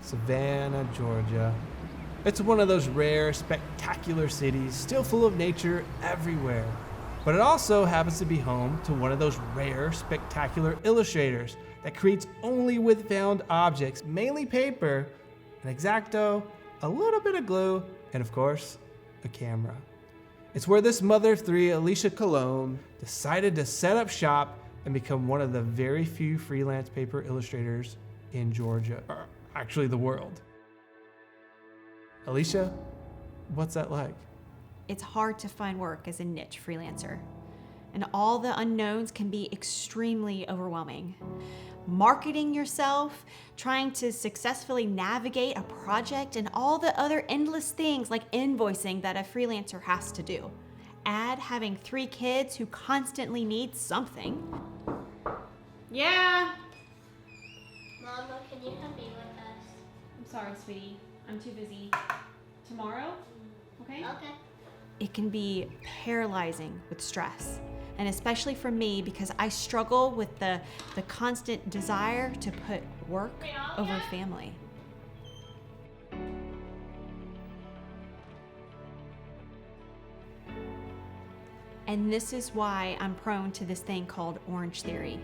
Savannah, Georgia. It's one of those rare, spectacular cities, still full of nature everywhere. But it also happens to be home to one of those rare, spectacular illustrators that creates only with found objects, mainly paper, an X-Acto, a little bit of glue, and of course, a camera. It's where this mother of three, Alicja Colon, decided to set up shop and become one of the very few freelance paper illustrators in Georgia, or actually the world. Alicia, what's that like? It's hard to find work as a niche freelancer, and all the unknowns can be extremely overwhelming. Marketing yourself, trying to successfully navigate a project, and all the other endless things like invoicing that a freelancer has to do. Add having 3 kids who constantly need something. Yeah. Mama, can you come be with us? I'm sorry, sweetie. I'm too busy. Tomorrow? Okay? Okay. It can be paralyzing with stress. And especially for me, because I struggle with the constant desire to put work over family. And this is why I'm prone to this thing called Orange Theory.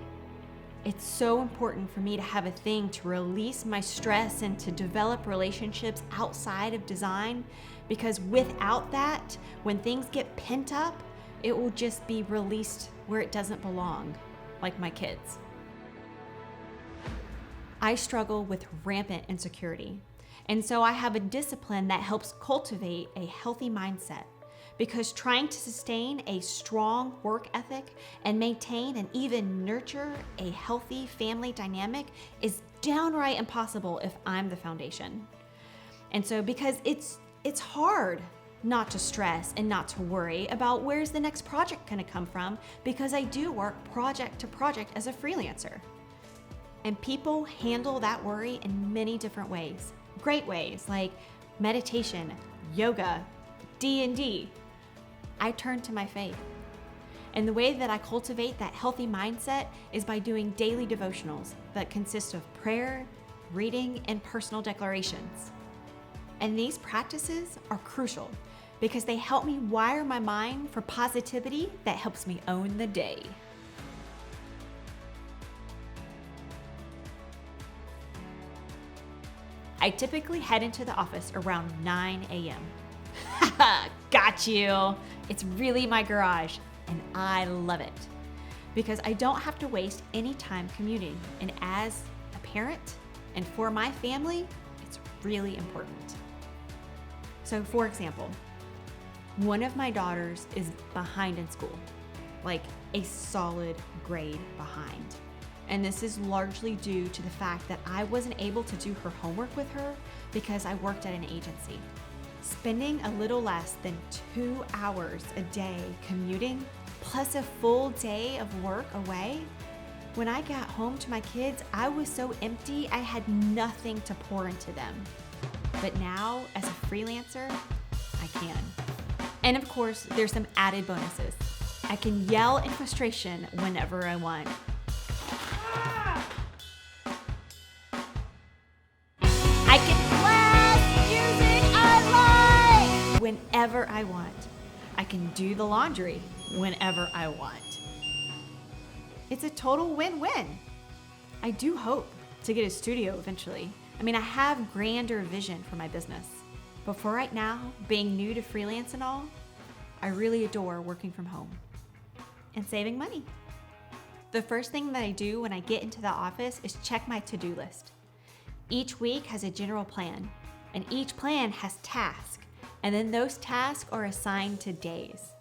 It's so important for me to have a thing to release my stress and to develop relationships outside of design, because without that, when things get pent up, it will just be released where it doesn't belong, like my kids. I struggle with rampant insecurity, and so I have a discipline that helps cultivate a healthy mindset, because trying to sustain a strong work ethic and maintain and even nurture a healthy family dynamic is downright impossible if I'm the foundation. And so because it's hard not to stress and not to worry about where's the next project gonna come from, because I do work project to project as a freelancer. And people handle that worry in many different ways. Great ways like meditation, yoga, D&D. I turn to my faith. And the way that I cultivate that healthy mindset is by doing daily devotionals that consist of prayer, reading, and personal declarations. And these practices are crucial because they help me wire my mind for positivity that helps me own the day. I typically head into the office around 9 a.m. Got you. It's really my garage, and I love it because I don't have to waste any time commuting. And as a parent and for my family, it's really important. So for example, one of my daughters is behind in school, like a solid grade behind. And this is largely due to the fact that I wasn't able to do her homework with her because I worked at an agency. Spending a little less than 2 hours a day commuting, plus a full day of work away, when I got home to my kids, I was so empty I had nothing to pour into them. But now, as a freelancer, I can. And of course, there's some added bonuses. I can yell in frustration whenever I want. I can blast music I like whenever I want. I can do the laundry whenever I want. It's a total win-win. I do hope to get a studio eventually. I mean, I have grander vision for my business. But for right now, being new to freelance and all, I really adore working from home and saving money. The first thing that I do when I get into the office is check my to-do list. Each week has a general plan, and each plan has tasks, and then those tasks are assigned to days.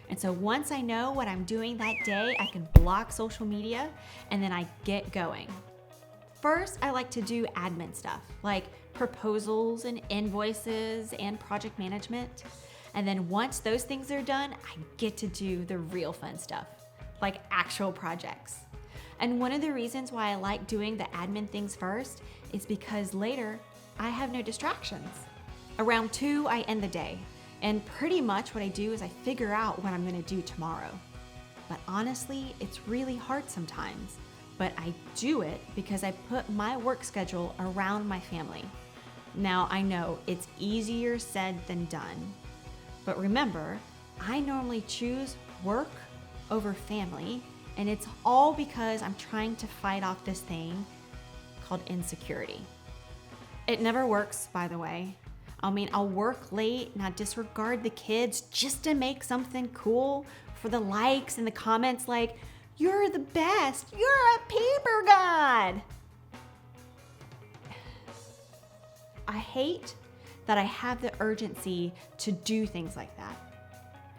And so once I know what I'm doing that day, I can block social media, and then I get going. First, I like to do admin stuff, like proposals and invoices and project management. And then once those things are done, I get to do the real fun stuff, like actual projects. And one of the reasons why I like doing the admin things first is because later I have no distractions. Around 2, I end the day. And pretty much what I do is I figure out what I'm gonna do tomorrow. But honestly, it's really hard sometimes. but I do it because I put my work schedule around my family. Now, I know it's easier said than done, but remember, I normally choose work over family, and it's all because I'm trying to fight off this thing called insecurity. It never works, by the way. I mean, I'll work late and I'll disregard the kids just to make something cool for the likes and the comments like, "You're the best, you're a paper god." I hate that I have the urgency to do things like that.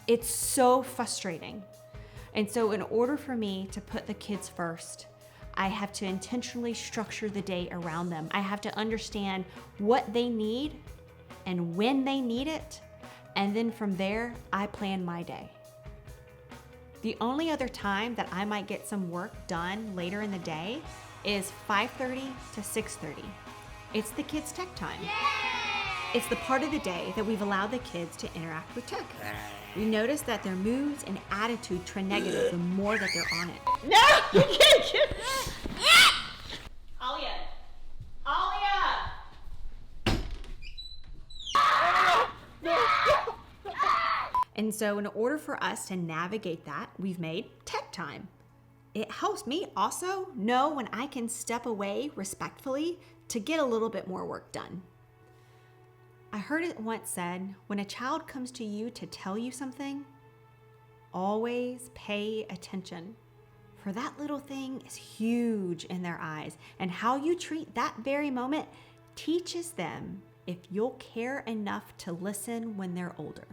It's so frustrating. And so in order for me to put the kids first, I have to intentionally structure the day around them. I have to understand what they need and when they need it. And then from there, I plan my day. The only other time that I might get some work done later in the day is 5:30 to 6:30. It's the kids' tech time. It's the part of the day that we've allowed the kids to interact with tech. We notice that their moods and attitude turn negative the more that they're on it. No! You can't get it! Alia! And so in order for us to navigate that, we've made tech time. It helps me also know when I can step away respectfully to get a little bit more work done. I heard it once said, when a child comes to you to tell you something, always pay attention. For that little thing is huge in their eyes, and how you treat that very moment teaches them if you'll care enough to listen when they're older.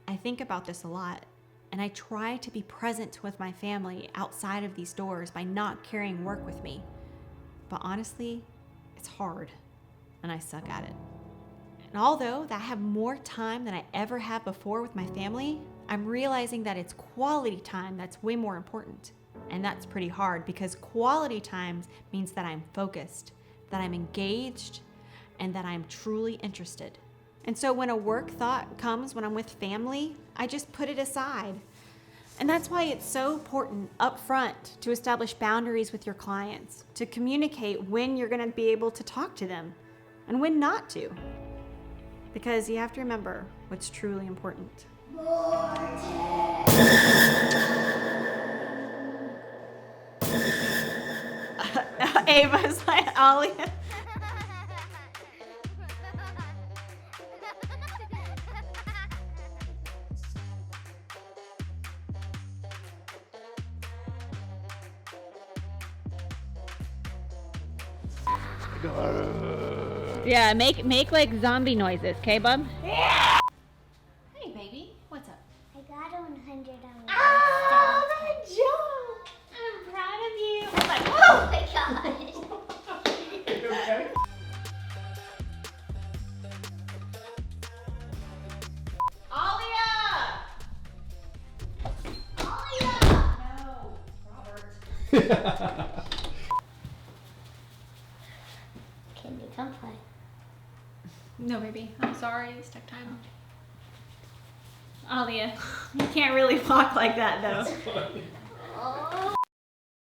I think about this a lot, and I try to be present with my family outside of these doors by not carrying work with me. But honestly, it's hard, and I suck at it. And although I have more time than I ever have before with my family, I'm realizing that it's quality time that's way more important. And that's pretty hard because quality time means that I'm focused, that I'm engaged, and that I'm truly interested. And so when a work thought comes when I'm with family, I just put it aside. And that's why it's so important up front to establish boundaries with your clients, to communicate when you're going to be able to talk to them and when not to. Because you have to remember what's truly important. Ava's like, Alia. Yeah, make like zombie noises, okay, bub? Yeah. Hey, baby, what's up? I got a 100 on Oh, good job! I'm proud of you. I'm like, oh my gosh. You okay? Alia! No, Robert. Can you come play? No, baby. I'm sorry. It's tech time. Alia, you can't really walk like that, though.